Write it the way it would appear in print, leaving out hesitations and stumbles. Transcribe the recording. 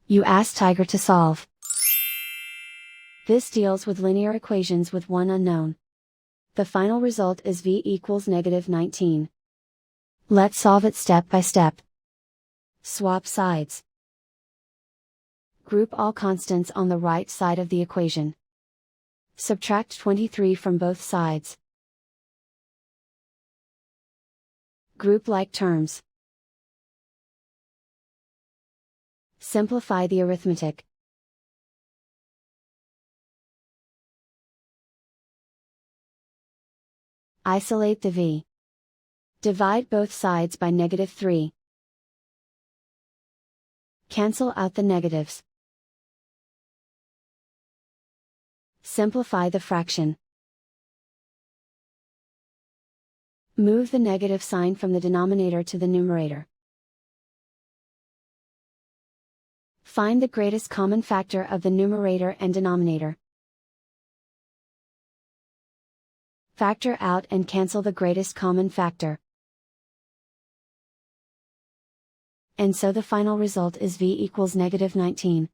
You ask Tiger to solve. This deals with linear equations with one unknown. The final result is v equals -19. Let's solve it step by step. Swap sides. Group all constants on the right side of the equation. Subtract 23 from both sides. Group like terms. Simplify the arithmetic. Isolate the v. Divide both sides by -3. Cancel out the negatives. Simplify the fraction. Move the negative sign from the denominator to the numerator. Find the greatest common factor of the numerator and denominator. Factor out and cancel the greatest common factor. And so the final result is v equals -19.